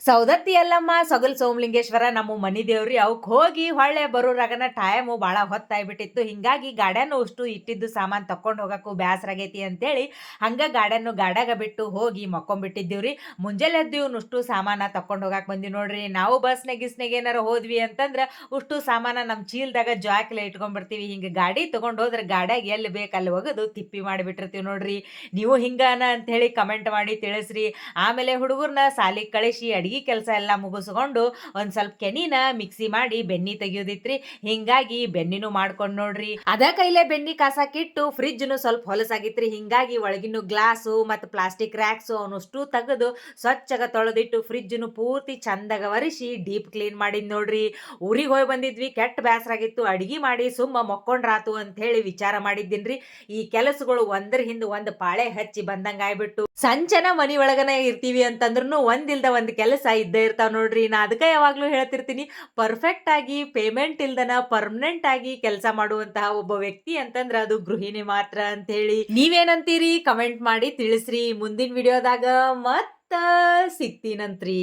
ಸೌದತ್ತಿ ಎಲ್ಲಮ್ಮ ಸೊಗಲ್ ಸೋಮಲಿಂಗೇಶ್ವರ ನಮ್ಮ ಮನಿ ದೇವ್ರಿ ಅವಕ್ ಹೋಗಿ ಹೊಳ್ಳೆ ಬರೋರಾಗನ ಟೈಮು ಭಾಳ ಹೊತ್ತಾಗ್ಬಿಟ್ಟಿತ್ತು. ಹಿಂಗಾಗಿ ಗಾಡ್ಯಾನು ಅಷ್ಟು ಇಟ್ಟಿದ್ದು ಸಾಮಾನು ತಕೊಂಡು ಹೋಗಕ್ಕೂ ಬ್ಯಾಸರ ಆಗೈತಿ ಅಂತೇಳಿ ಹಂಗ ಗಾಡ್ಯಾನು ಗಾಡ್ಯಾಗ ಬಿಟ್ಟು ಹೋಗಿ ಮಕ್ಕೊಂಡ್ಬಿಟ್ಟಿದ್ದೀವ್ರಿ. ಮುಂಜಾನೆ ಎದ್ದು ಇವ್ನಷ್ಟು ಸಾಮಾನ ತಕೊಂಡು ಹೋಗಕ್ಕೆ ಬಂದಿವಿ ನೋಡ್ರಿ. ನಾವು ಗಿಸ್ನಾಗ ಏನಾರ ಹೋದ್ವಿ ಅಂತಂದ್ರೆ ಉಷ್ಟು ಸಾಮಾನ ನಮ್ಮ ಚೀಲದಾಗ ಜಾಕ್ಲೆ ಇಟ್ಕೊಂಡ್ಬಿಡ್ತೀವಿ. ಹಿಂಗೆ ಗಾಡಿ ತಗೊಂಡು ಹೋದ್ರೆ ಗಾಡ್ಯಾಗ ಎಲ್ಲಿ ಬೇಕು ಅಲ್ಲಿ ಒಗದು ತಿಪ್ಪಿ ಮಾಡಿಬಿಟ್ಟಿರ್ತೀವಿ ನೋಡ್ರಿ. ನೀವು ಹಿಂಗಾನ ಅಂತ ಹೇಳಿ ಕಮೆಂಟ್ ಮಾಡಿ ತಿಳಿಸ್ರಿ. ಆಮೇಲೆ ಹುಡುಗರ್ನ ಸಾಲಿಗೆ ಕಳಿಸಿ ಅಡಿಗೆ ಕೆಲಸ ಎಲ್ಲ ಮುಗಿಸ್ಕೊಂಡು ಒಂದ್ ಸ್ವಲ್ಪ ಕೆನಿನ ಮಿಕ್ಸಿ ಮಾಡಿ ಬೆನ್ನಿ ತೆಗಿಯೋದಿತ್ರಿ. ಹಿಂಗಾಗಿ ಬೆನ್ನಿನೂ ಮಾಡ್ಕೊಂಡ್ ನೋಡ್ರಿ. ಅದ ಕೈಲೆ ಬೆನ್ನಿ ಕಾಸಾಕಿಟ್ಟು ಫ್ರಿಜ್ನು ಸ್ವಲ್ಪ ಹೊಲಸಾಗಿತ್ರಿ. ಹಿಂಗಾಗಿ ಒಳಗಿನ ಗ್ಲಾಸು ಮತ್ತು ಪ್ಲಾಸ್ಟಿಕ್ ರ್ಯಾಕ್ಸು ಅವನಷ್ಟು ತೆಗೆದು ಸ್ವಚ್ಛಗ ತೊಳೆದಿಟ್ಟು ಫ್ರಿಜ್ನು ಪೂರ್ತಿ ಚಂದಾಗ ಒರೆಸಿ ಡೀಪ್ ಕ್ಲೀನ್ ಮಾಡಿದ್ ನೋಡ್ರಿ. ಊರಿಗೆ ಹೋಗಿ ಬಂದಿದ್ವಿ, ಕೆಟ್ಟ ಬ್ಯಾಸರ ಆಗಿತ್ತು. ಅಡಿಗೆ ಮಾಡಿ ಸುಮ್ಮ ಮೊಕ್ಕೊಂಡ್ರಾತು ಅಂತ ಹೇಳಿ ವಿಚಾರ ಮಾಡಿದ್ದೀನ್ರಿ. ಈ ಕೆಲಸಗಳು ಒಂದ್ರ ಹಿಂದ ಒಂದ್ ಪಾಳೆ ಹಚ್ಚಿ ಬಂದಂಗ ಆಗ್ಬಿಟ್ಟು ಸಂಚನ ಮನಿ ಒಳಗನ ಇರ್ತೀವಿ ಅಂತಂದ್ರೂ ಒಂದಿಲ್ದ ಒಂದ್ ಕೆಲಸ ಇದ್ದೇ ಇರ್ತಾವ ನೋಡ್ರಿ. ನಾ ಅದಕ್ಕೆ ಯಾವಾಗ್ಲೂ ಹೇಳ್ತಿರ್ತೀನಿ, ಪರ್ಫೆಕ್ಟ್ ಆಗಿ ಪೇಮೆಂಟ್ ಇಲ್ದನ ಪರ್ಮನೆಂಟ್ ಆಗಿ ಕೆಲಸ ಮಾಡುವಂತಹ ಒಬ್ಬ ವ್ಯಕ್ತಿ ಅಂತಂದ್ರ ಅದು ಗೃಹಿಣಿ ಮಾತ್ರ ಅಂತ ಹೇಳಿ. ನೀವೇನಂತೀರಿ? ಕಮೆಂಟ್ ಮಾಡಿ ತಿಳಿಸ್ರಿ. ಮುಂದಿನ ವಿಡಿಯೋದಾಗ ಮತ್ತ ಸಿಗ್ತೀನಂತ್ರಿ.